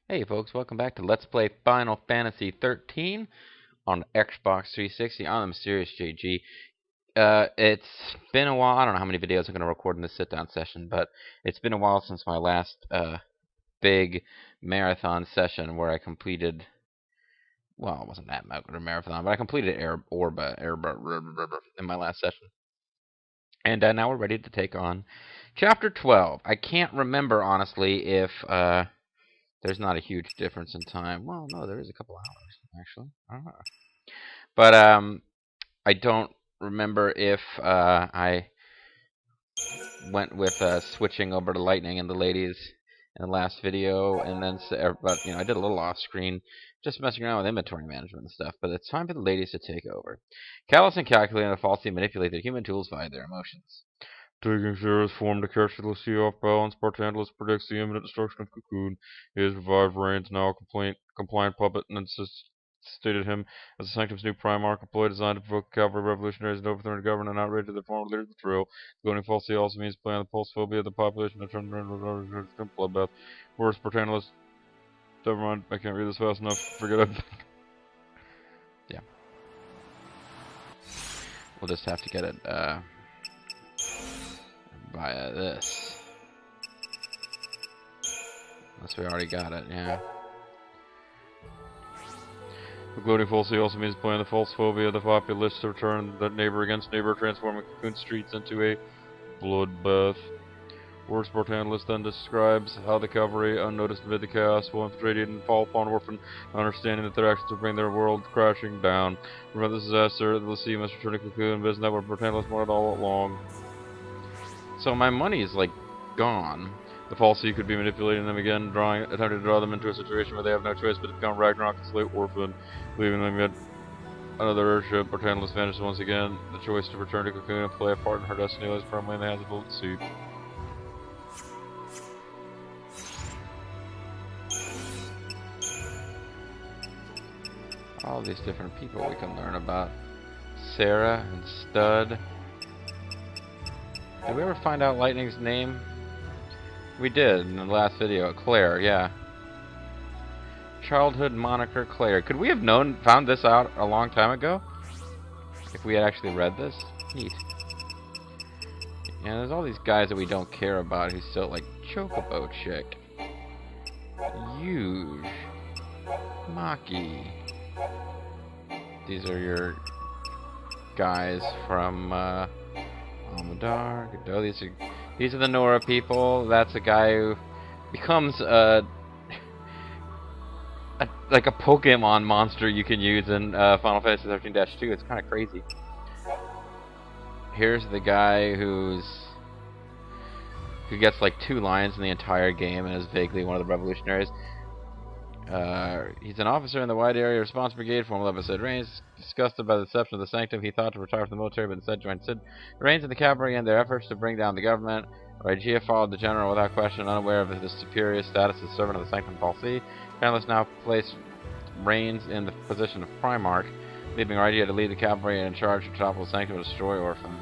Hey folks, welcome back to Let's Play Final Fantasy XIII on Xbox 360. I'm the Mysterious JG. It's been a while. I don't know how many videos I'm going to record in this sit-down session, but it's been a while since my last big marathon session where I completed, well, it wasn't that much of a marathon, but I completed Orba in my last session. And now we're ready to take on Chapter 12. I can't remember, honestly, if there's not a huge difference in time. Well, no, there is a couple hours, actually. I don't know. But I don't remember if I went with switching over to Lightning and the ladies in the last video, and then, but I did a little off-screen, just messing around with inventory management and stuff. But it's time for the ladies to take over. Callous and calculating and falsely manipulate their human tools via their emotions. Taking Sarah's form to catch the sea off balance, Spartanulus predicts the imminent destruction of Cocoon. He has revived Rain's now compliant puppet and stated him as the Sanctum's new Primarch, a ploy designed to provoke cavalry revolutionaries and overthrow the government and outrage their former leaders of the trail. Goading falsely also means playing the pulse phobia of the population to turn into a bloodbath. Whereas Spartanulus, never mind, I can't read this fast enough, forget it. Yeah. We'll just have to get it, via this. Unless we already got it, yeah. The gloating falsely also means playing the false phobia of the populace to turn the neighbor against neighbor, transforming Cocoon streets into a bloodbath. Works Spartanulus then describes how the cavalry, unnoticed amid the chaos, will infiltrate and fall upon Orphan, understanding that their actions will bring their world crashing down. Remember this disaster, the sea must return to Cocoon, but isn't that what Spartanulus wanted all along? So my money is, like, gone. The falsy could be manipulating them again, attempting to draw them into a situation where they have no choice but to become Ragnarok and slay Orphan, leaving them yet another airship. Spartanulus vanishes once again. The choice to return to Cocoon and play a part in her destiny lies firmly in the hands of the Seed. All these different people we can learn about. Sarah and Stud. Did we ever find out Lightning's name? We did in the last video. Claire, yeah. Childhood moniker Claire. Could we have found this out a long time ago? If we had actually read this? Neat. Yeah, there's all these guys that we don't care about who still like Chocobo Chick. Huge. Maki. These are your guys from Amadar. Godot. These are the Nora people. That's a guy who becomes like a Pokemon monster you can use in Final Fantasy XIII-2. It's kind of crazy. Here's the guy who gets like 2 lines in the entire game and is vaguely one of the revolutionaries. He's an officer in the Wide Area Response Brigade, former level Sid Raines. Disgusted by the deception of the Sanctum, he thought to retire from the military, but instead joined Sid Raines and the cavalry in their efforts to bring down the government. Regia followed the general without question, unaware of his superior status as servant of the Sanctum Falsi. Panelist now placed Raines in the position of Primarch, leaving Regia to lead the cavalry and in charge to topple the Sanctum and destroy Orphan.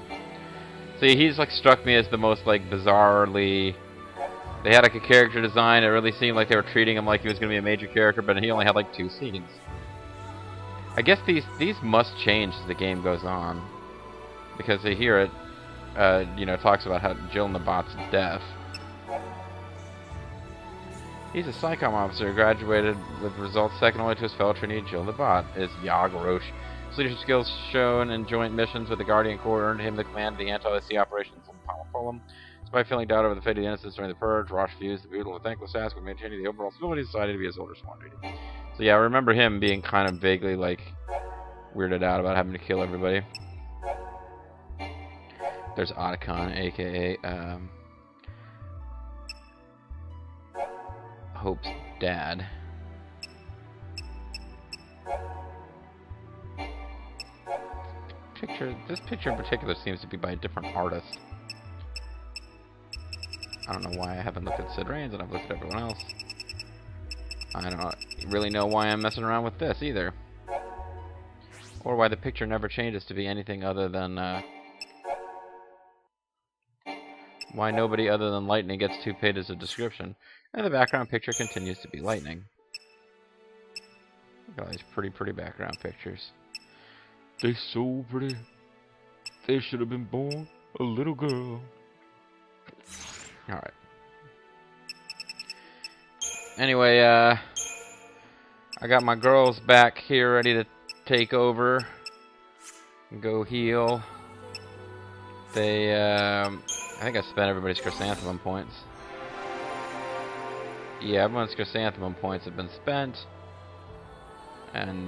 See, he's like struck me as the most like bizarrely. They had like a character design. It really seemed like they were treating him like he was going to be a major character, but he only had like 2 scenes. I guess these must change as the game goes on, because they hear it. Talks about how Jill Nabat's deaf. He's a SciComm officer who graduated with results second only to his fellow trainee Jill Nabat. Is Yag Roche. His leadership skills shown in joint missions with the Guardian Corps earned him the command of the anti-sea operations in Palmafolum. Despite feeling doubt over the fate of the innocents during the purge, Roche views the brutal and thankless task of maintaining the overall stability of society to be his older sworn duty. So yeah, I remember him being kind of vaguely like weirded out about having to kill everybody. There's Otacon, aka Hope's dad. This picture in particular seems to be by a different artist. I don't know why I haven't looked at Sid Raines and I've looked at everyone else. I don't really know why I'm messing around with this either. Or why the picture never changes to be anything other than why nobody other than Lightning gets 2 pages of description, and the background picture continues to be Lightning. Look at all these pretty background pictures. They so pretty. They should have been born a little girl. Alright. Anyway, I got my girls back here ready to take over and go heal. They, I think I spent everybody's chrysanthemum points. Yeah, everyone's chrysanthemum points have been spent. And,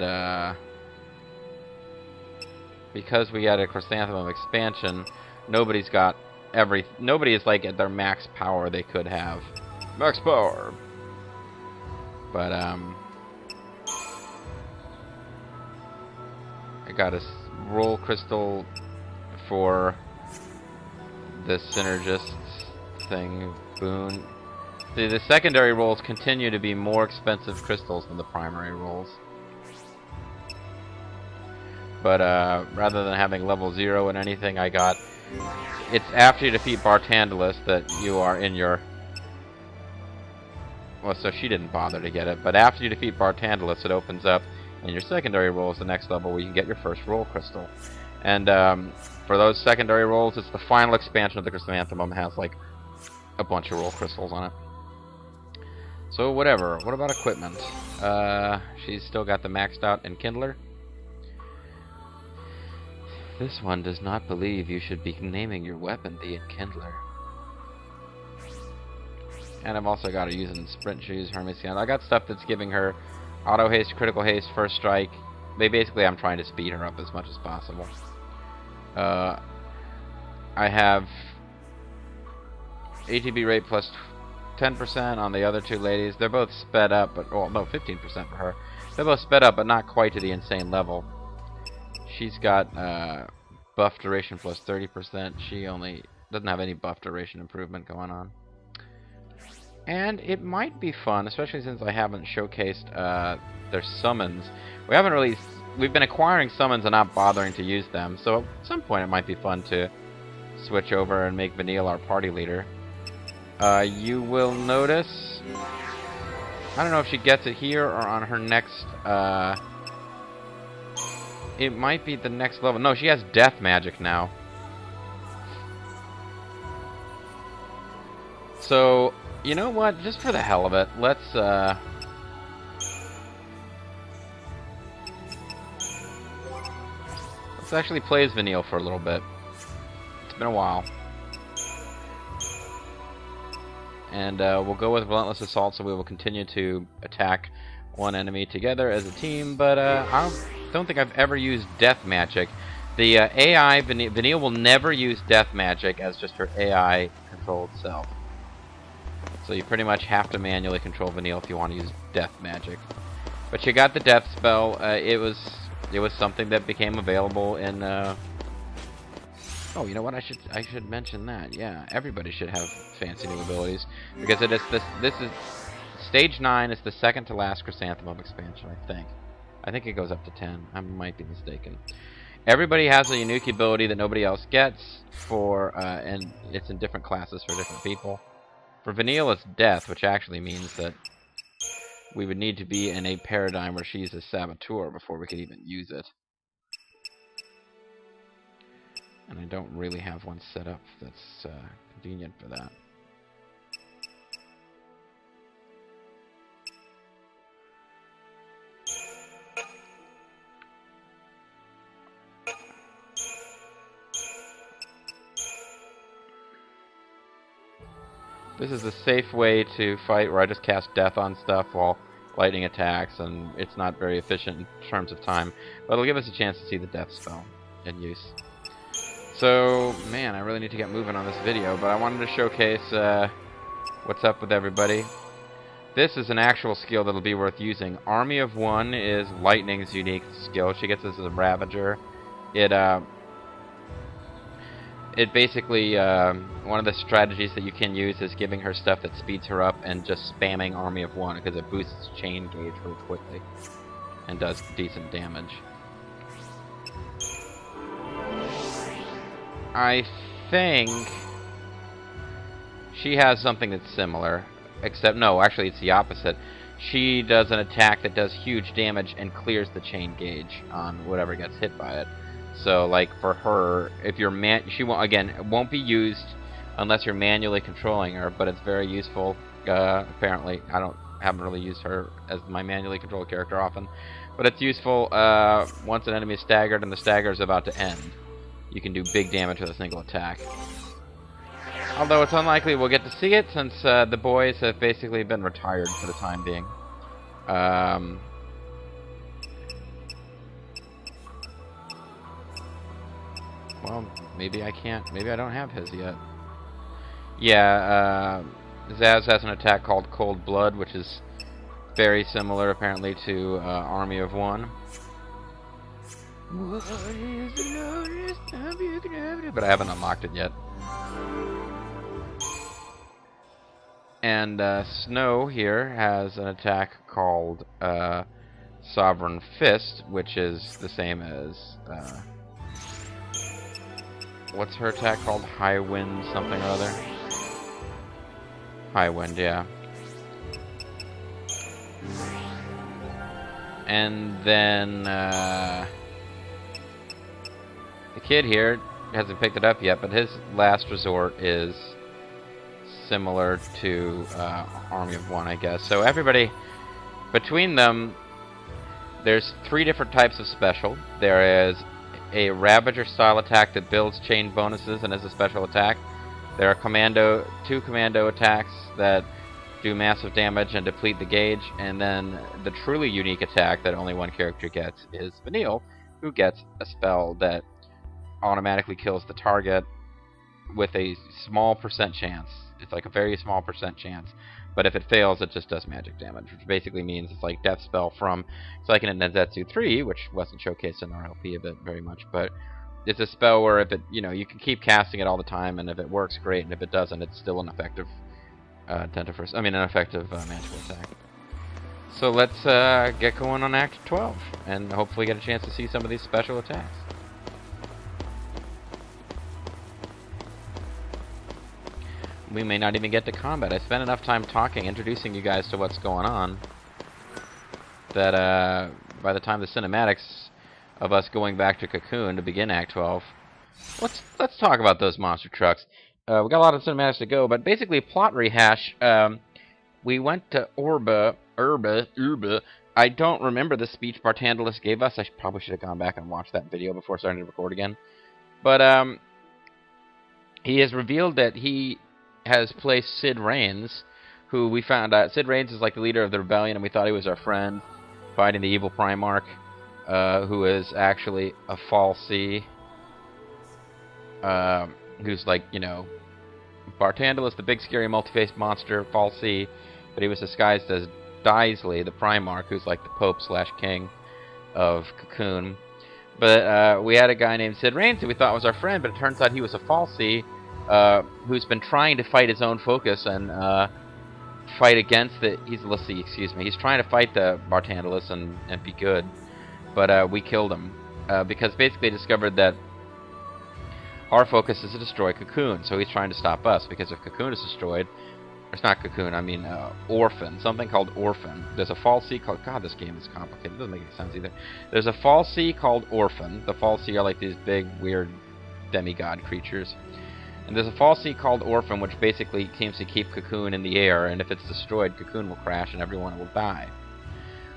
because we had a chrysanthemum expansion, nobody is like at their max power they could have. Max power! But, I got a roll crystal for the synergist thing, boon. The secondary rolls continue to be more expensive crystals than the primary rolls. But rather than having level 0 and anything, I got... It's after you defeat Bartandalus that you are in your... Well, so she didn't bother to get it, but after you defeat Bartandalus, it opens up, and your secondary roll is the next level where you can get your first roll crystal. And for those secondary rolls, it's the final expansion of the chrysanthemum. It has, like, a bunch of roll crystals on it. So, whatever. What about equipment? She's still got the maxed out Enkindler. This one does not believe you should be naming your weapon the Enkindler. And I've also got her using sprint shoes, Hermes scan. I got stuff that's giving her auto haste, critical haste, first strike. Basically, I'm trying to speed her up as much as possible. I have ATB rate plus 10% on the other two ladies. They're both sped up, but oh no, 15% for her. They're both sped up, but not quite to the insane level. She's got buff duration plus 30%. She only doesn't have any buff duration improvement going on. And it might be fun, especially since I haven't showcased their summons. We've been acquiring summons and not bothering to use them, so at some point it might be fun to switch over and make Vanille our party leader. You will notice, I don't know if she gets it here or on her next, it might be the next level. No, she has death magic now. So, you know what? Just for the hell of it, let's actually play as Vanille for a little bit. It's been a while. And we'll go with Relentless Assault, so we will continue to attack one enemy together as a team, but I don't think I've ever used Death Magic. The AI, Vanille will never use Death Magic as just her AI-controlled self. So you pretty much have to manually control Vanille if you want to use Death Magic. But you got the Death spell. It was something that became available in... Oh, you know what? I should mention that. Yeah, everybody should have fancy new abilities because it is this is stage 9 is the second to last Chrysanthemum expansion. I think it goes up to 10. I might be mistaken. Everybody has a unique ability that nobody else gets for, and it's in different classes for different people. For Vanille, it's Death, which actually means that we would need to be in a paradigm where she's a saboteur before we could even use it. And I don't really have one set up that's convenient for that. This is a safe way to fight where I just cast Death on stuff while lightning attacks, and it's not very efficient in terms of time, but it'll give us a chance to see the Death spell in use. So, man, I really need to get moving on this video, but I wanted to showcase what's up with everybody. This is an actual skill that'll be worth using. Army of One is Lightning's unique skill. She gets this as a Ravager. It basically, one of the strategies that you can use is giving her stuff that speeds her up and just spamming Army of One because it boosts chain gauge really quickly and does decent damage. I think she has something that's similar, except no, actually it's the opposite. she does an attack that does huge damage and clears the chain gauge on whatever gets hit by it. So, like, for her, if you're she won't, again, it won't be used unless you're manually controlling her, but it's very useful. Apparently, haven't really used her as my manually controlled character often, but it's useful once an enemy is staggered and the stagger is about to end. You can do big damage with a single attack. Although it's unlikely we'll get to see it, since the boys have basically been retired for the time being. Well, maybe I can't. Maybe I don't have his yet. Yeah, Zaz has an attack called Cold Blood, which is very similar, apparently, to Army of One. What is the longest time you can have it? But I haven't unlocked it yet. And Snow here has an attack called Sovereign Fist, which is the same as... what's her attack called? High Wind something or other? High Wind, yeah. And then the kid here hasn't picked it up yet, but his last resort is similar to Army of One, I guess. So everybody, between them, there's 3 different types of special. There is a Ravager style attack that builds chain bonuses and is a special attack. There are 2 commando attacks that do massive damage and deplete the gauge, and then the truly unique attack that only one character gets is Vanille, who gets a spell that automatically kills the target with a small % chance. It's like a very small % chance, but if it fails, it just does magic damage, which basically means it's like death spell from... It's like in Nenzetsu 3, which wasn't showcased in RLP a bit very much, but it's a spell where if it, you can keep casting it all the time, and if it works, great, and if it doesn't, it's still an effective an effective magical attack. So let's get going on Act 12, and hopefully get a chance to see some of these special attacks. We may not even get to combat. I spent enough time talking, introducing you guys to what's going on, that by the time the cinematics of us going back to Cocoon to begin Act 12, let's talk about those monster trucks. We got a lot of cinematics to go, but basically plot rehash. We went to Urba. I don't remember the speech Bartandalis gave us. I probably should have gone back and watched that video before starting to record again. But he has revealed that he has placed Sid Raines, who we found out... Sid Raines is like the leader of the rebellion, and we thought he was our friend, fighting the evil Primarch, who is actually a fal'Cie, who's like, Bartandalis, the big scary multi-faced monster, fal'Cie, but he was disguised as Daisley, the Primarch, who's like the Pope/King of Cocoon. But we had a guy named Sid Raines who we thought was our friend, but it turns out he was a fal'Cie, who's been trying to fight his own focus and fight against the... He's l'Cie, excuse me. He's trying to fight the Bartandalis and be good, but we killed him because basically discovered that our focus is to destroy Cocoon, so he's trying to stop us, because if Cocoon is destroyed... It's not Cocoon, I mean Orphan. Something called Orphan. There's a fal'Cie called... God, this game is complicated. It doesn't make any sense either. There's a fal'Cie called Orphan. The fal'Cie are like these big, weird demigod creatures. And there's a fal'Cie called Orphan, which basically seems to keep Cocoon in the air, and if it's destroyed, Cocoon will crash and everyone will die.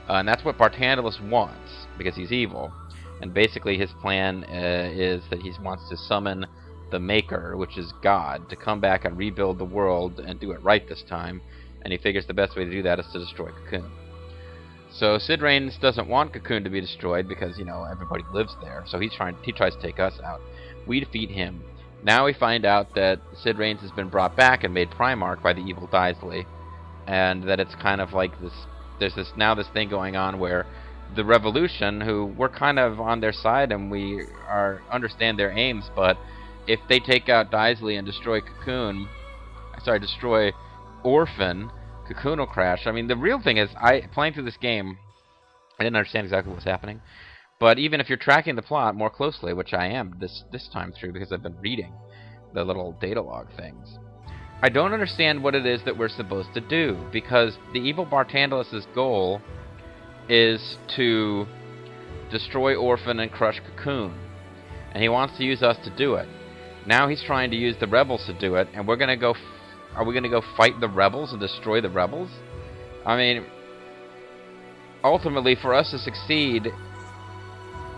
And that's what Bartandalis wants, because he's evil. And basically his plan is that he wants to summon the Maker, which is God, to come back and rebuild the world and do it right this time. And he figures the best way to do that is to destroy Cocoon. So Sid Raines doesn't want Cocoon to be destroyed because, everybody lives there. So he tries to take us out. We defeat him. Now we find out that Sid Raines has been brought back and made Primarch by the evil Daisley. And that it's kind of like this... There's this thing going on where the Revolution, who we're kind of on their side and we understand their aims, but if they take out Daisley and destroy destroy Orphan, Cocoon will crash. I mean, the real thing is, playing through this game, I didn't understand exactly what was happening. But even if you're tracking the plot more closely, which I am this time through because I've been reading the little data log things, I don't understand what it is that we're supposed to do, because the evil Bartandalus's goal is to destroy Orphan and crush Cocoon, and he wants to use us to do it. Now he's trying to use the rebels to do it, and we're gonna go. Are we gonna go fight the rebels and destroy the rebels? I mean, ultimately, for us to succeed,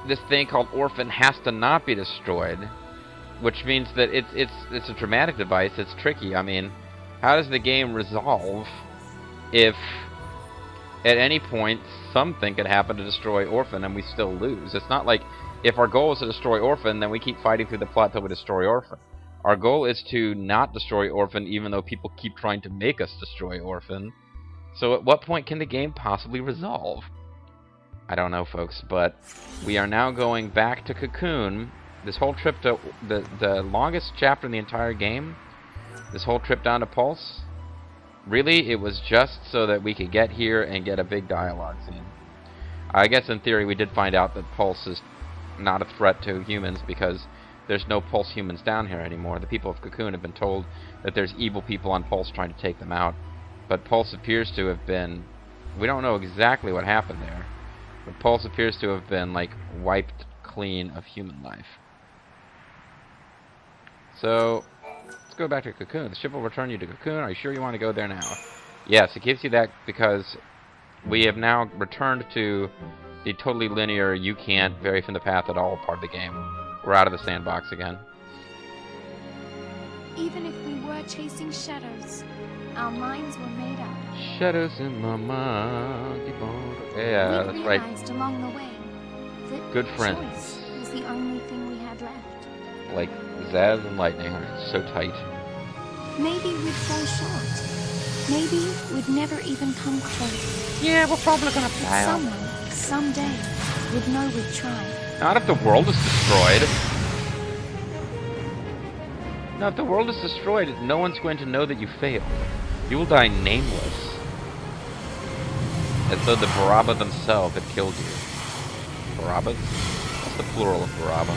this thing called Orphan has to not be destroyed, which means that it's a dramatic device. It's tricky. I mean, how does the game resolve if at any point something could happen to destroy Orphan and we still lose? It's not like if our goal is to destroy Orphan, then we keep fighting through the plot till we destroy Orphan. Our goal is to not destroy Orphan, even though people keep trying to make us destroy Orphan. So at what point can the game possibly resolve? I don't know, folks, but we are now going back to Cocoon. This whole trip to the longest chapter in the entire game, this whole trip down to Pulse, really, it was just so that we could get here and get a big dialogue scene. I guess in theory we did find out that Pulse is not a threat to humans because there's no Pulse humans down here anymore. The people of Cocoon have been told that there's evil people on Pulse trying to take them out. But Pulse appears to have been... we don't know exactly what happened there. But Pulse appears to have been, like, wiped clean of human life. So, let's go back to Cocoon. The ship will return you to Cocoon. Are you sure you want to go there now? Yes, it gives you that because we have now returned to the totally linear, you can't vary from the path at all part of the game. We're out of the sandbox again. Even if we were chasing shadows, our minds were made up. Shadows in my mind. Yeah, that's right. We realized along the way that good friends. Choice was the only thing we had left. Like Zaz and Lightning are so tight. Maybe we'd fall short. Maybe we'd never even come close. Yeah, we're probably gonna fail. Someone, someday, would know we'd tried. Not if the world is destroyed. No, if the world is destroyed, no one's going to know that you failed. You will die nameless. As though the Baraba themselves had killed you. Barabas? What's the plural of Baraba?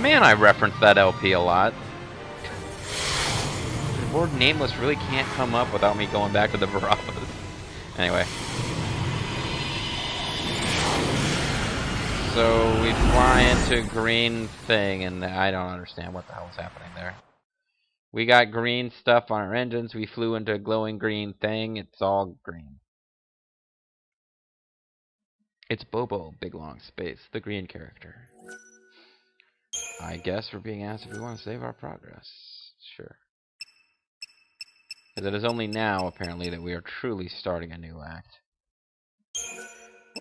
Man, I reference that LP a lot. The word nameless really can't come up without me going back to the Barabas. Anyway. So we fly into green thing, and I don't understand what the hell is happening there. We got green stuff on our engines. We flew into a glowing green thing. It's all green. It's Bobo, Big Long Space, the green character. I guess we're being asked if we want to save our progress. Sure. Because it is only now, apparently, that we are truly starting a new act.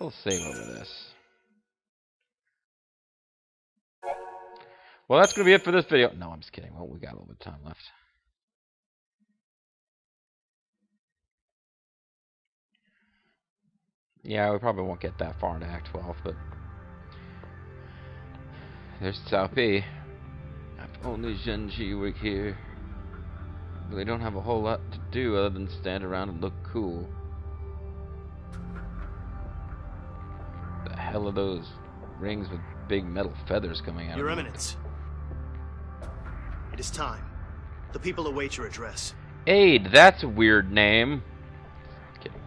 We'll save over this. Well, that's going to be it for this video. No, I'm just kidding. Well, we got a little bit of time left. Yeah, we probably won't get that far into Act 12, but... there's Cao Pi. If only Zhenji were here. They don't have a whole lot to do other than stand around and look cool. The hell are those rings with big metal feathers coming out Your of them? Eminence. It is time. The people await your address. Aid, that's a weird name. Kidding.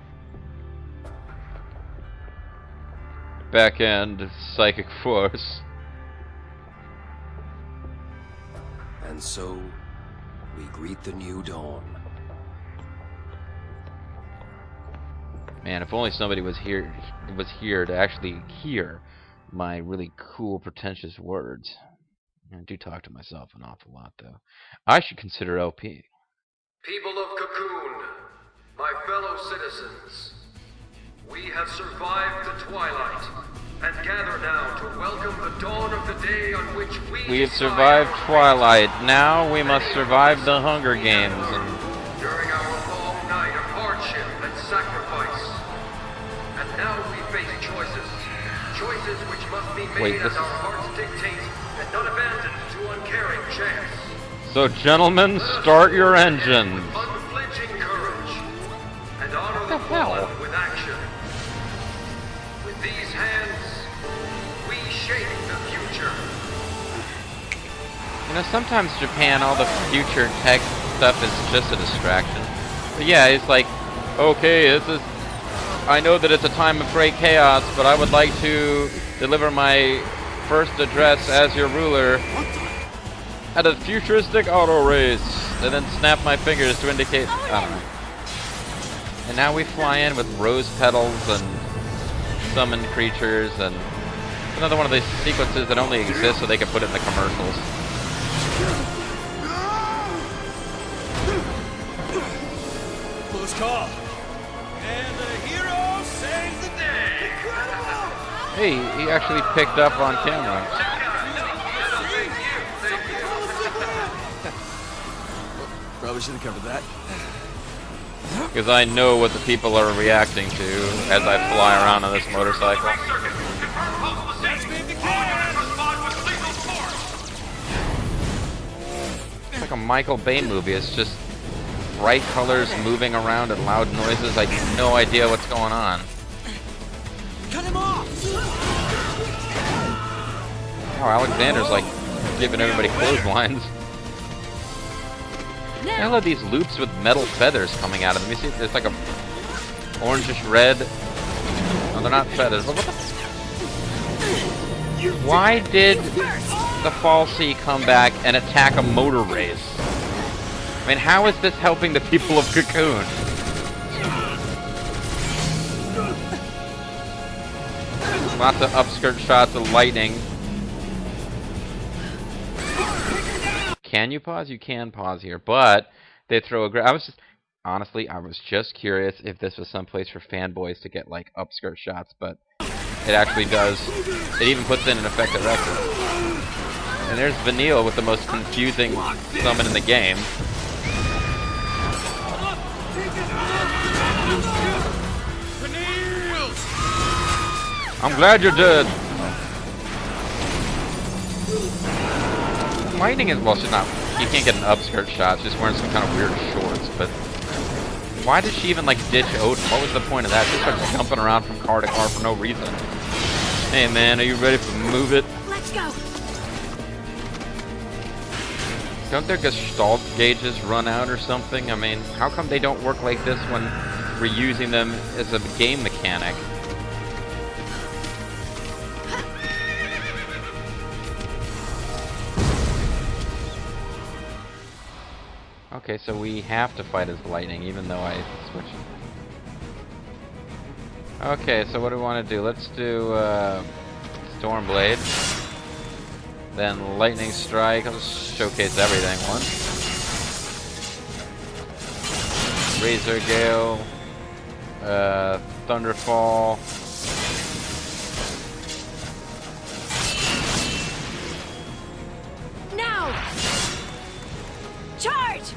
Back end psychic force. And so, we greet the new dawn. Man, if only somebody was here to actually hear my really cool, pretentious words. I do talk to myself an awful lot, though. I should consider LP. People of Cocoon, my fellow citizens, we have survived the twilight and gather now to welcome the dawn of the day on which we have survived twilight. Now we must survive the Hunger Games. During our long night of hardship and sacrifice. And now we face choices. Choices which must be made as our hearts dictate and not abandoned to uncaring chance. So, gentlemen, start your engines. Unflinching courage and honor the fallen with action. With these hands, we shape the future. You know, sometimes Japan, all the future tech stuff is just a distraction. But yeah, it's like, okay, I know that it's a time of great chaos, but I would like to deliver my first address as your ruler at a futuristic auto race, and then snap my fingers to indicate, I don't know. And now we fly in with rose petals and summoned creatures, and another one of these sequences that only exists so they can put it in the commercials. Close call. And the hero saves the day. Hey, he actually picked up on camera. Probably should have covered that. Because I know what the people are reacting to as I fly around on this motorcycle. It's like a Michael Bay movie. It's just bright colors moving around and loud noises. I have no idea what's going on. Cut him off! Oh, Alexander's like giving everybody clotheslines. I love these loops with metal feathers coming out of them. You see, there's like a orangish red. No, they're not feathers. But what the? Why did the Falsey come back and attack a motor race? I mean, how is this helping the people of Cocoon? Lots of upskirt shots of lightning. Can you pause? You can pause here, but they throw a honestly, I was just curious if this was someplace for fanboys to get like upskirt shots, but it actually does. It even puts in an effective record. And there's Vanille with the most confusing summon in the game. I'm glad you're dead. Lightning is, well, she's not, you can't get an upskirt shot, she's wearing some kind of weird shorts, but why did she even, like, ditch Odin? What was the point of that? She starts jumping around from car to car for no reason. Hey, man, are you ready to move it? Let's go. Don't their Gestalt gauges run out or something? I mean, how come they don't work like this when we're using them as a game mechanic? Okay, so we have to fight as lightning, even though I switched. Okay, so what do we want to do? Let's do Stormblade, then Lightning Strike. I'll just showcase everything once. Razor Gale, Thunderfall. Now! Charge!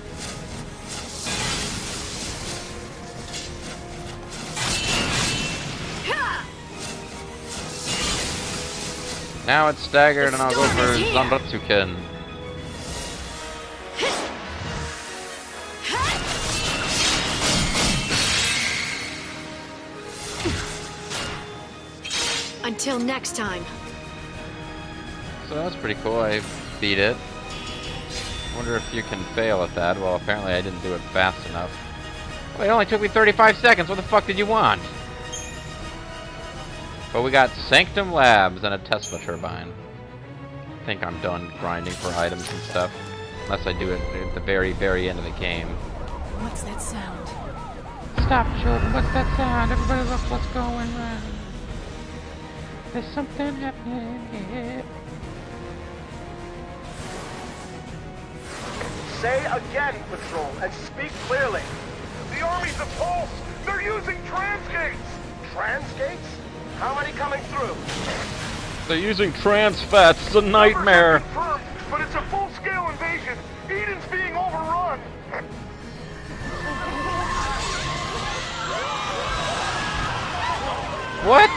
Now it's staggered, and I'll go for Zanratsuken. Until next time. So that was pretty cool. I beat it. Wonder if you can fail at that. Well, apparently I didn't do it fast enough. Well, it only took me 35 seconds. What the fuck did you want? But we got Sanctum Labs and a Tesla turbine. I think I'm done grinding for items and stuff. Unless I do it at the very, very end of the game. What's that sound? Stop, children. What's that sound? Everybody look what's going on. There's something happening here. Say again, Patrol, and speak clearly. The armies of Pulse, they're using transgates! Transgates? How many coming through? They're using trans fats. It's a nightmare. Numbers are confirmed, but it's a full-scale invasion. Eden's being overrun. What?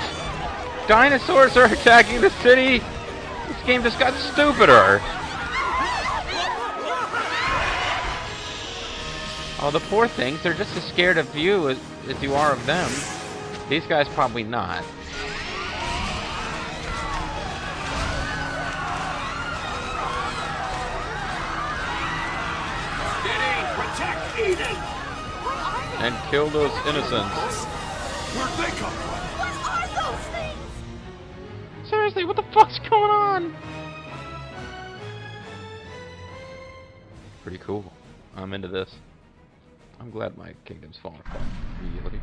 Dinosaurs are attacking the city? This game just got stupider. Oh, the poor things. They're just as scared of you as you are of them. These guys probably not. and kill those innocents. Where'd they come from? What are those things? Seriously, what the fuck's going on? Pretty cool. I'm into this. I'm glad my kingdom's falling apart. Really.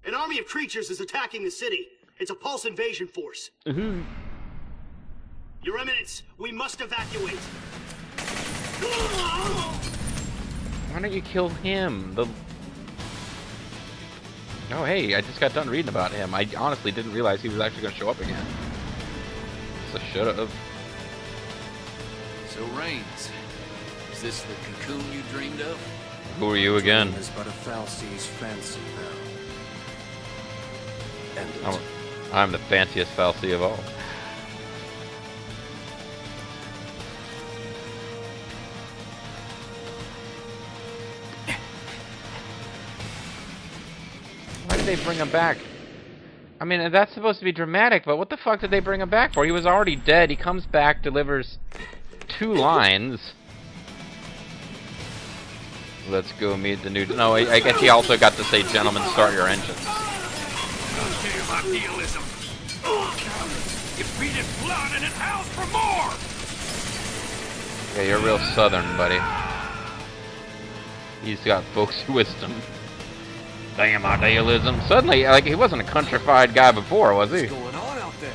An army of creatures is attacking the city. It's a pulse invasion force. Your Eminence, we must evacuate. Why don't you kill him? Oh, hey, I just got done reading about him. I honestly didn't realize he was actually going to show up again. So should've. So, Reigns, is this the cocoon you dreamed of? Who are you again? Is but a fal'Cie's fancy now. End it. I'm the fanciest fal'Cie of all. Why did they bring him back? I mean, that's supposed to be dramatic, but what the fuck did they bring him back for? He was already dead. He comes back, delivers 2 lines. Let's go meet the new... No, I guess he also got to say, gentlemen, start your engines. Damn idealism! You feed it blood and it howls for more! Yeah, you're real southern, buddy. He's got folks wisdom. Damn idealism. Suddenly, like, he wasn't a countrified guy before, was he? What's going on out there?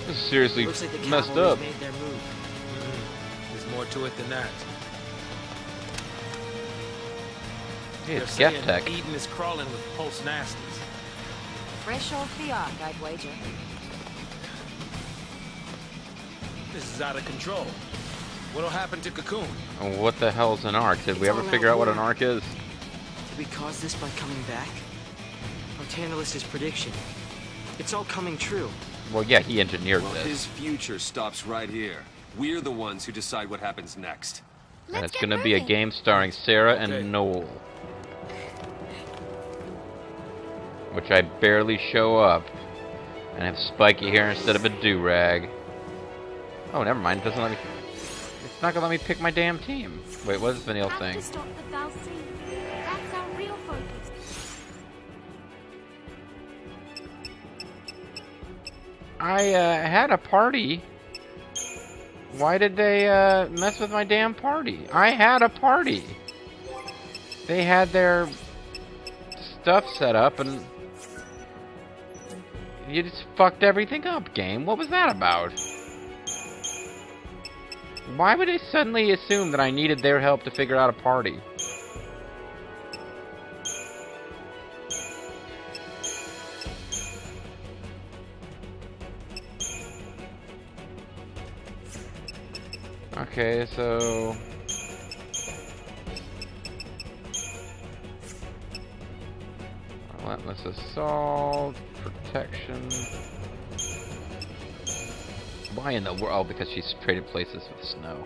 This is seriously Looks like the messed cavalry's up. made their move. There's more to it than that. Hey, it's They're Geth saying Tech. Eden is crawling with pulse nasties. Fresh off the ark, I'd wager. This is out of control. What'll happen to Cocoon? What the hell's an arc? Did we ever figure out what an arc is? Did we cause this by coming back? Or Tantalus' prediction? It's all coming true. Well, yeah, he engineered Well, this. his future stops right here. We're the ones who decide what happens next. And Let's it's get gonna be a moving. game starring Sarah and Okay. Noel. Which I barely show up. And have spiky hair instead of a do-rag. Oh, never mind. It doesn't let me... It's not gonna let me pick my damn team. Wait, what is the Vanille Have thing? to stop the fal'Cie. That's our real focus. I had a party. Why did they mess with my damn party? I had a party. They had their stuff set up and you just fucked everything up, game. What was that about? Why would they suddenly assume that I needed their help to figure out a party? Okay, so... Relentless assault, protection... Why in the world? Oh, because she's traded places with Snow.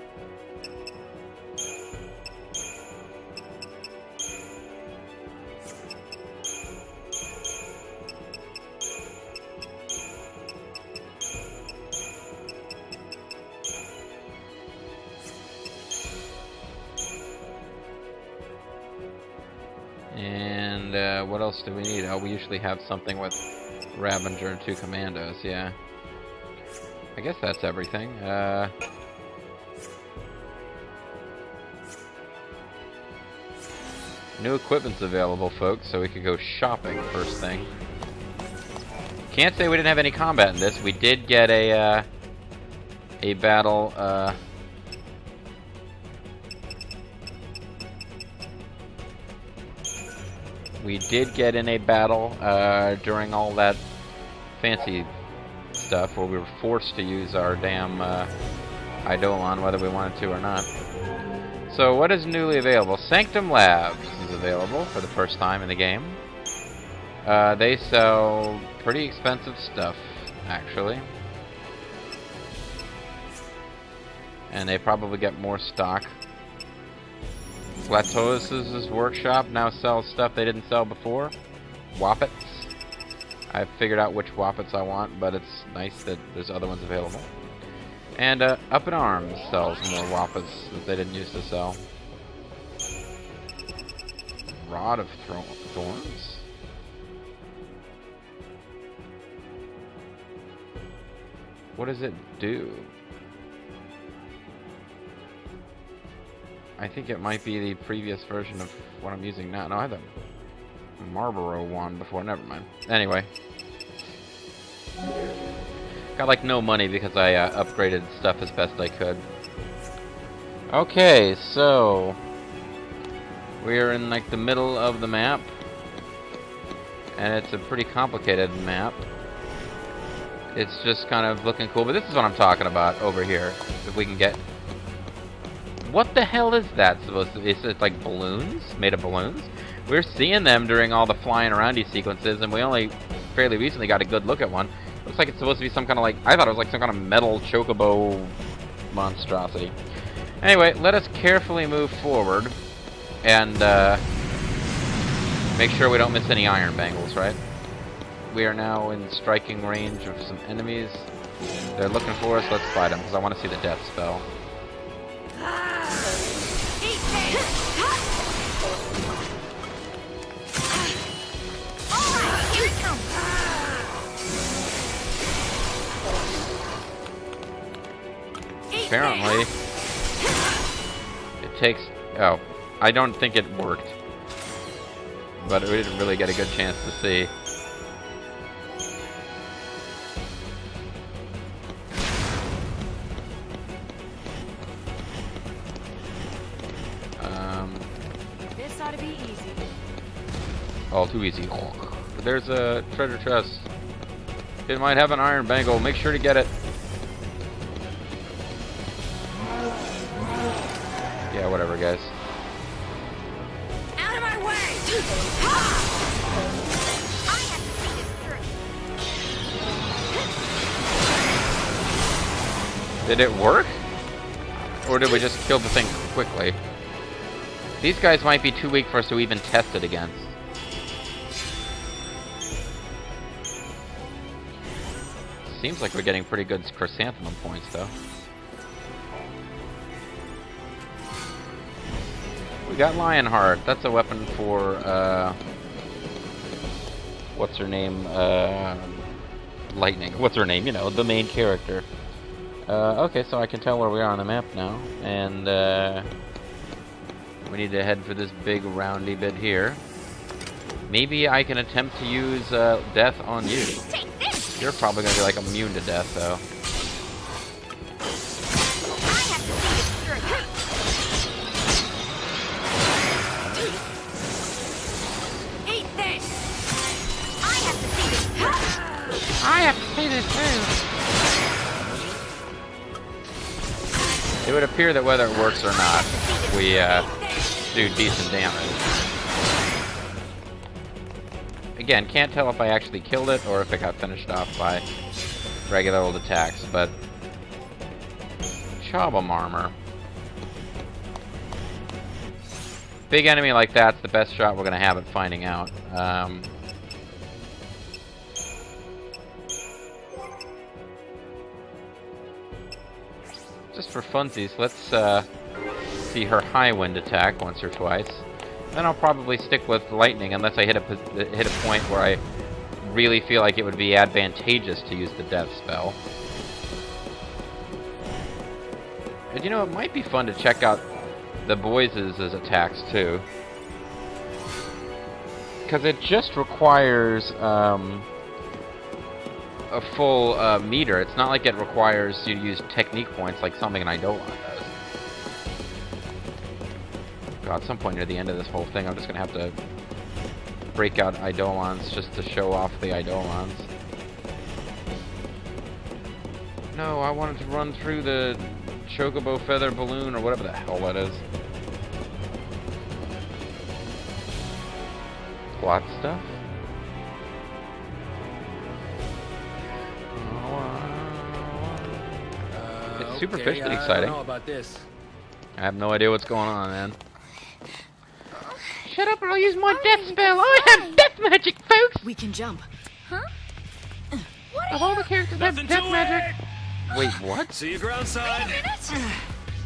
And what else do we need? Oh, we usually have something with Ravager and 2 commandos, yeah. I guess that's everything. New equipment's available, folks, so we could go shopping first thing. Can't say we didn't have any combat in this. We did get a battle, we did get in a battle, during all that fancy stuff where we were forced to use our damn Idolon, whether we wanted to or not. So what is newly available? Sanctum Labs is available for the first time in the game. They sell pretty expensive stuff, actually. And they probably get more stock. Slatos' workshop now sells stuff they didn't sell before. Wappets. I've figured out which Wappets I want, but it's nice that there's other ones available. And Up in Arms sells more Wappets that they didn't used to sell. Rod of Thorns? What does it do? I think it might be the previous version of what I'm using now. No, I had the Marlboro one before. Never mind. Anyway. Got like no money because I upgraded stuff as best I could. Okay, so we're in like the middle of the map. And it's a pretty complicated map. It's just kind of looking cool, but this is what I'm talking about over here. If we can get... What the hell is that supposed to be? Is it like balloons? Made of balloons? We're seeing them during all the flying aroundy sequences, and we only fairly recently got a good look at one. Looks like it's supposed to be some kind of like... I thought it was like some kind of metal chocobo monstrosity. Anyway, let us carefully move forward and make sure we don't miss any iron bangles, right? We are now in striking range of some enemies. They're looking for us. Let's fight them, because I want to see the death spell. Apparently, it takes... Oh, I don't think it worked. But we didn't really get a good chance to see. This ought to be easy. Oh, too easy. There's a treasure chest. It might have an iron bangle. Make sure to get it. Yeah, whatever, guys. Out of my way! I have to see this through. Did it work? Or did we just kill the thing quickly? These guys might be too weak for us to even test it against. Seems like we're getting pretty good chrysanthemum points, though. We got Lionheart. That's a weapon for, what's her name? Lightning. What's her name? You know, the main character. Okay, so I can tell where we are on the map now. And, we need to head for this big roundy bit here. Maybe I can attempt to use, death on you. You're probably gonna be, like, immune to death, though. I have to see this through. It would appear that whether it works or not, we do decent damage. Again, can't tell if I actually killed it or if it got finished off by regular old attacks, but Chobam armor. Big enemy like that's the best shot we're gonna have at finding out. Just for funsies, let's see her high wind attack once or twice. Then I'll probably stick with lightning unless I hit a point where I really feel like it would be advantageous to use the death spell. And you know, it might be fun to check out the boys' attacks too, because it just requires a full meter. It's not like it requires you to use technique points like something an Idolon does. God, at some point near the end of this whole thing, I'm just gonna have to break out Idolons just to show off the Idolons. No, I wanted to run through the chocobo feather balloon or whatever the hell that is. Plot stuff? It's superficially exciting. I don't know about this. I have no idea what's going on, man. Shut up or I'll use my death spell! I have death magic, folks! We can jump. Huh? Of all the characters that have death magic... Wait, what? See you ground side.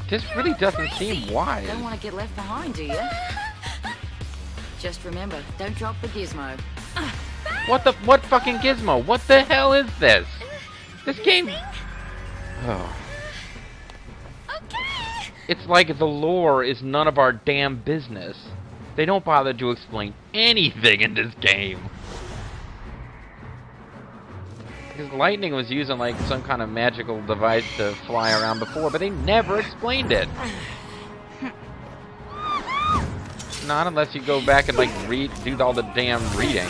This really doesn't seem wise. Don't want to get left behind, do you? Just remember, don't drop the gizmo. What fucking gizmo? What the hell is this? This game... Oh. Okay. It's like the lore is none of our damn business. They don't bother to explain anything in this game. Because lightning was using like some kind of magical device to fly around before, but they never explained it. Not unless you go back and like do all the damn readings.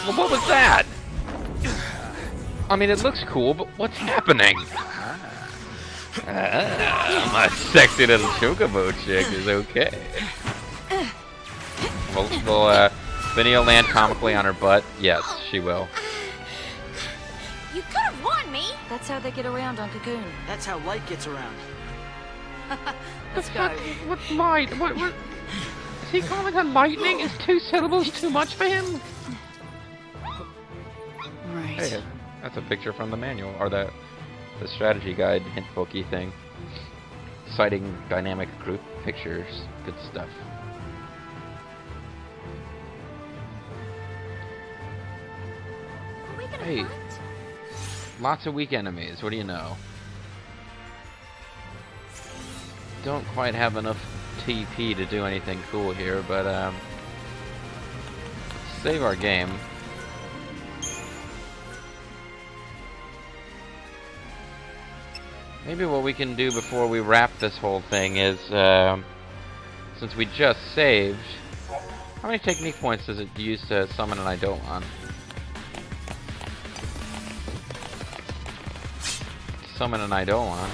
Well, what was that? I mean, it looks cool, but what's happening? My sexy little chocobo chick is okay. Will Vinny land comically on her butt? Yes, she will. You could have won me. That's how they get around on Cocoon. That's how light gets around. Let's go. What light? What? Is he calling her lightning? Is 2 syllables too much for him? Right. Hey, that's a picture from the manual, or the strategy guide hint booky thing. Citing dynamic group pictures. Good stuff. Are we gonna Hey. hunt? Lots of weak enemies, what do you know? Don't quite have enough TP to do anything cool here, but save our game. Maybe what we can do before we wrap this whole thing is, since we just saved, how many technique points does it use to summon an Idolon? Summon an Idolon.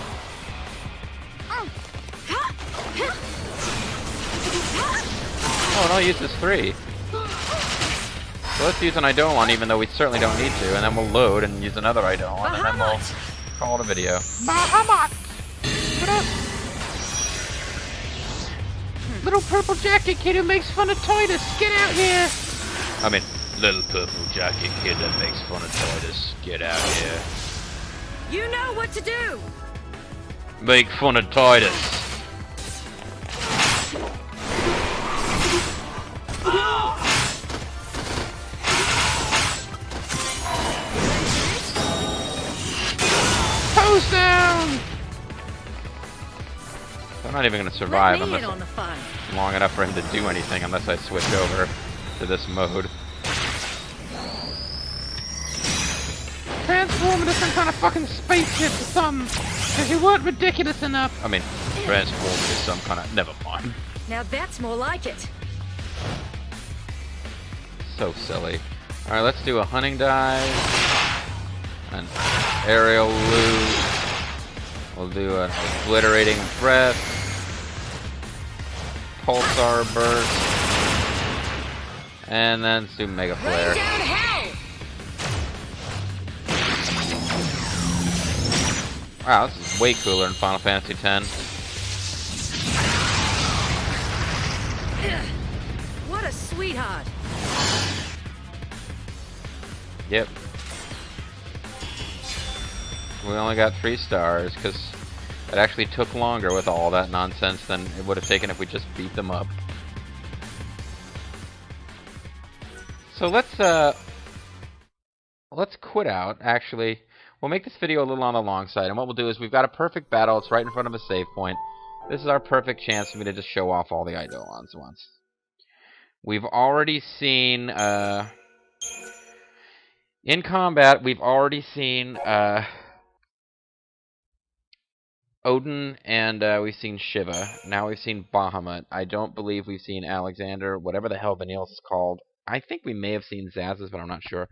Oh, it only uses 3. So let's use an Idolon even though we certainly don't need to, and then we'll load and use another Idolon, and then we'll call it a video. Bahamut! Little purple jacket kid who makes fun of Titus, get out here! I mean, little purple jacket kid that makes fun of Titus, get out here. You know what to do! Make fun of Titus. Toes down! I'm not even going to survive unless on the fun. long enough for him to do anything unless I switch over to this mode. Transform into some kind of fucking spaceship or something, because you weren't ridiculous enough. I mean, transform into some kind of... Never mind. Now that's more like it. So silly. Alright, let's do a hunting dive. An aerial loop. We'll do an obliterating breath. Pulsar burst. And then let's do mega flare. Rain down hell! Wow, this is way cooler than Final Fantasy X. What a sweetheart! Yep. We only got 3 stars, because it actually took longer with all that nonsense than it would have taken if we just beat them up. So let's quit out, actually. We'll make this video a little on the long side, and what we'll do is we've got a perfect battle, it's right in front of a save point. This is our perfect chance for me to just show off all the Idolons once. We've already seen, in combat, we've already seen, Odin, and we've seen Shiva. Now we've seen Bahamut. I don't believe we've seen Alexander, whatever the hell Vanille's called. I think we may have seen Zaz's, but I'm not sure.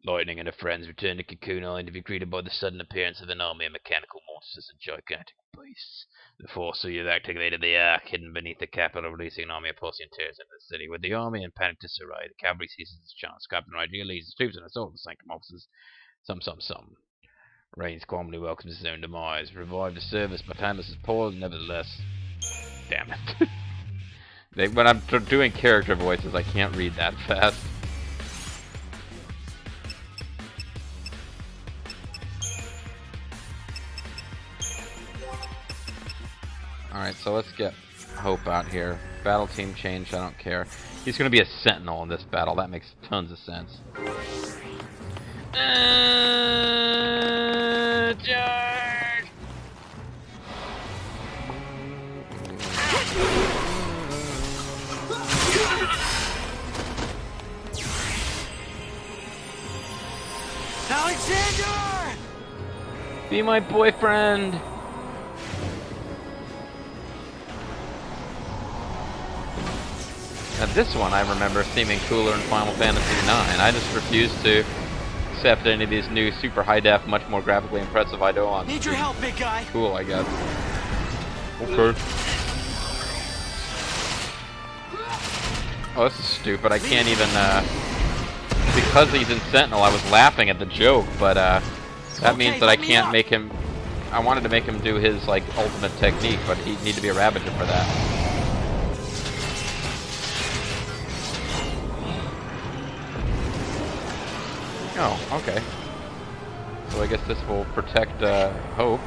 Lightning and her friends return to Cocoon Island to be greeted by the sudden appearance of an army of mechanical monsters and gigantic beasts. The force have activated the Ark, hidden beneath the capital, releasing an army of Pulsian terrors into the city. With the army in panic disarray, the cavalry seizes its chance. Captain Rydia leads his troops and assault the Sanctum officers. Some. Reigns calmly welcomes his own demise. Revived the service, but Timeless is poor, nevertheless. Damn it. When I'm doing character voices, I can't read that fast. Alright, so let's get Hope out here. Battle team changed, I don't care. He's gonna be a sentinel in this battle, that makes tons of sense. Charge! Alexander! Be my boyfriend! Now this one I remember seeming cooler in Final Fantasy IX. I just refuse to accept any of these new super high def, much more graphically impressive Idolons. Need your help, big guy. Cool, I guess. Okay. Oh, this is stupid. I can't even, because he's in Sentinel, I was laughing at the joke, but, that means that I can't make him... I wanted to make him do his, like, ultimate technique, but he'd need to be a Ravager for that. Oh, okay. So I guess this will protect, Hope.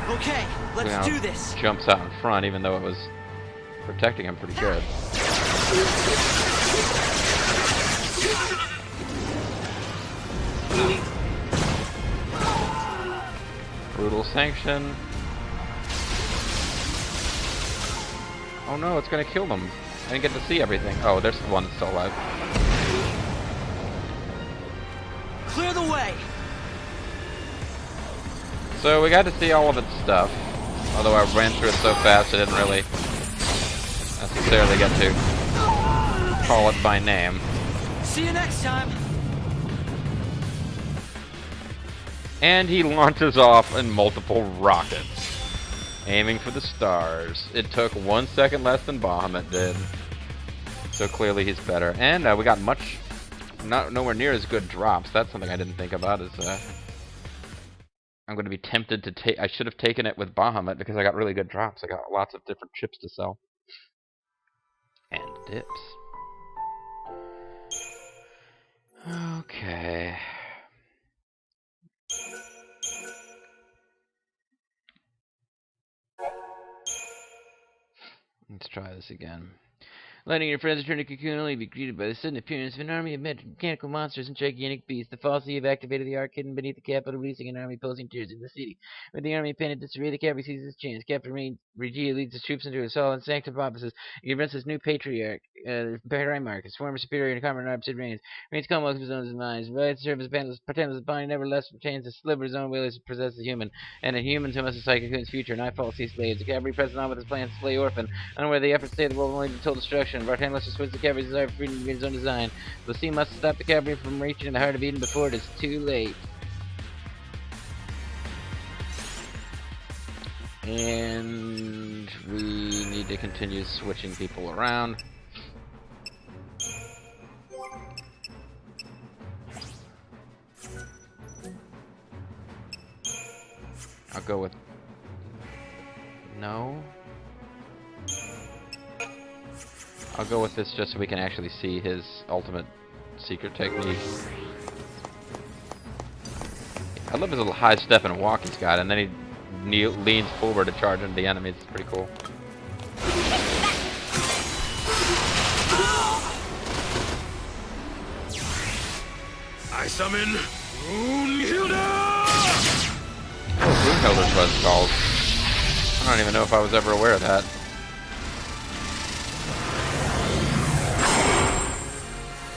Okay, let's do this. Jumps out in front, even though it was protecting him pretty good. Brutal sanction. Oh no, it's gonna kill them. I didn't get to see everything. Oh, there's the one that's still alive. Clear the way. So we got to see all of its stuff. Although I ran through it so fast I didn't really necessarily get to call it by name. See you next time. And he launches off in multiple rockets, aiming for the stars. It took 1 second less than Bahamut did. So clearly he's better. And we got nowhere near as good drops. That's something I didn't think about. Is I'm going to be tempted to take. I should have taken it with Bahamut because I got really good drops. I got lots of different chips to sell. And dips. Okay. Let's try this again. Letting your friends return to Cocoon only be greeted by the sudden appearance of an army of mechanical monsters and gigantic beasts. The falsely have activated the arc hidden beneath the capital, releasing an army posing tiers in the city. With the army pinned at disarray, the cavalry seizes its chance. Captain Regia leads his troops into a solid sanctum offices. He convinces his new patriarch, Primarch, his former superior and comrade opposite reigns. Reigns commonwealth of his own minds. Provides service panels, pretends his body nevertheless retains a sliver of his own will as possesses a human, and a human who must decide Cocoon's future. Nightfall sees blades. The cavalry presses on with his plans to slay Orphan, unaware the efforts to save the world only to total destruction. Vartan must switch the cavalry's desire for freedom to be his own design. The sea must stop the cavalry from reaching the heart of Eden before it is too late. And we need to continue switching people around. I'll go with... No. I'll go with this just so we can actually see his ultimate secret technique. I love his little high step and walk he's got, and then he leans forward to charge into the enemies. It's pretty cool. I summon Brunhilde! Brunhilde's what it's called. I don't even know if I was ever aware of that.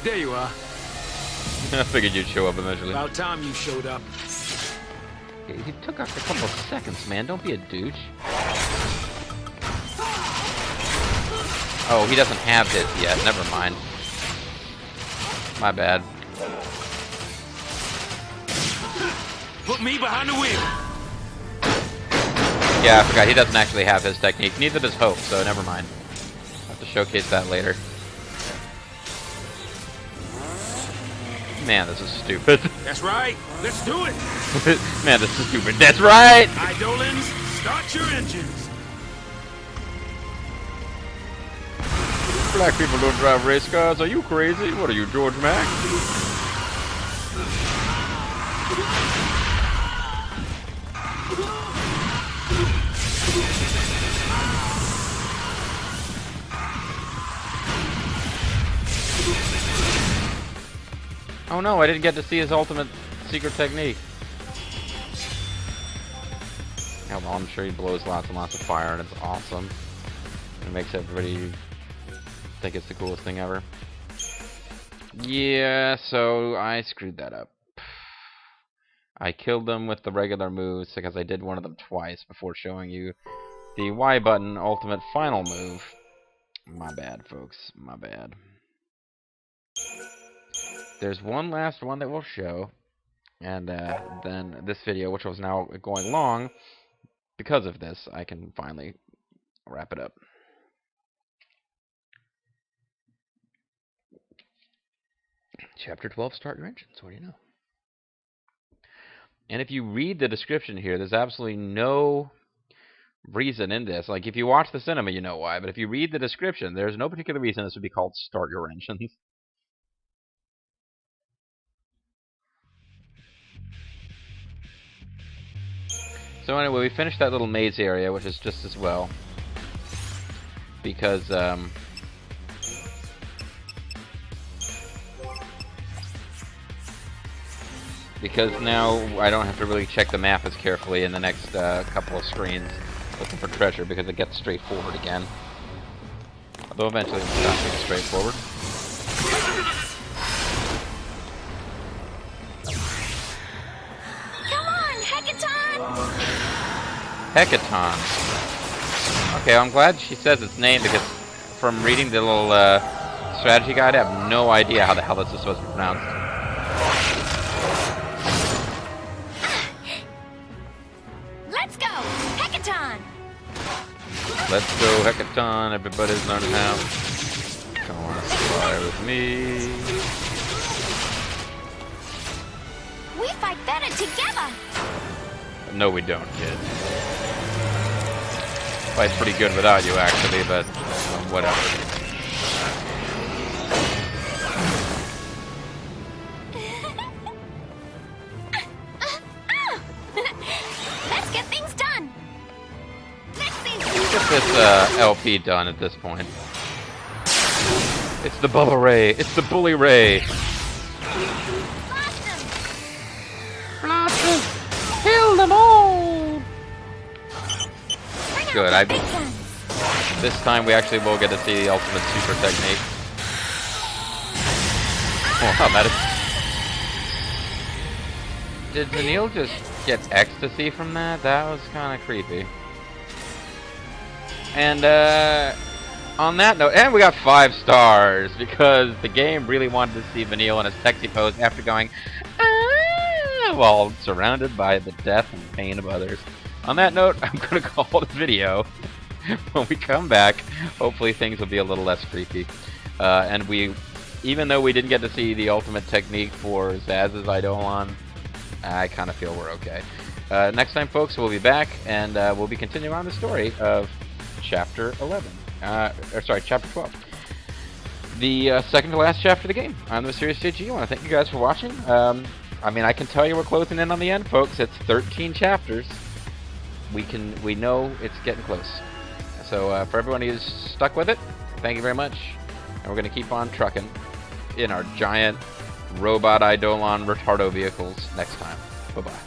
There you are. I figured you'd show up eventually. About time you showed up. He took us a couple of seconds, man. Don't be a douche. Oh, he doesn't have his yet. Never mind. My bad. Put me behind the wheel. Yeah, I forgot. He doesn't actually have his technique. Neither does Hope, so never mind. I'll have to showcase that later. Man, this is stupid. That's right. Let's do it. Man, this is stupid. That's right. Idolons, start your engines. Black people don't drive race cars. Are you crazy? What are you, George Mack? Oh no, I didn't get to see his ultimate secret technique. Yeah, well, I'm sure he blows lots and lots of fire, and it's awesome. It makes everybody think it's the coolest thing ever. Yeah, so I screwed that up. I killed them with the regular moves because I did one of them twice before showing you the Y button ultimate final move. My bad, folks. My bad. There's one last one that we'll show, and then this video, which was now going long, because of this, I can finally wrap it up. Chapter 12, Start Your Engines. What do you know? And if you read the description here, there's absolutely no reason in this. Like, if you watch the cinema, you know why. But if you read the description, there's no particular reason this would be called Start Your Engines. So anyway, we finished that little maze area, which is just as well. Because, now I don't have to really check the map as carefully in the next couple of screens looking for treasure, because it gets straightforward again. Although eventually it's not getting straightforward. Come on, Hecaton! Hecaton. Okay, I'm glad she says its name, because from reading the little strategy guide, I have no idea how the hell this is supposed to be pronounced. Let's go, Hecaton! Let's go, Hecaton. Everybody's learning how. Come on, fly with me. We fight better together! No, we don't, kid. Fight pretty good without you, actually, but whatever. Let's get things done! Get this LP done at this point. It's the Bubba Ray. It's the Bully Ray. Blast them! Kill them all! Good. This time we actually will get to see the ultimate super technique. Wow, that is... Did Vanille just get ecstasy from that? That was kind of creepy. And on that note, and we got 5 stars because the game really wanted to see Vanille in his sexy pose after going while surrounded by the death and pain of others. On that note, I'm going to call the video. When we come back, hopefully things will be a little less creepy. And even though we didn't get to see the ultimate technique for Zaz's Idolon, I kind of feel we're okay. Next time, folks, we'll be back, and we'll be continuing on the story of Chapter 11. Chapter 12. The second to last chapter of the game. I'm the Mysterious JG. I want to thank you guys for watching. I mean, I can tell you we're closing in on the end, folks. It's 13 chapters. We know it's getting close. So for everyone who's stuck with it, thank you very much. And we're going to keep on trucking in our giant robot Idolon retardo vehicles next time. Bye-bye.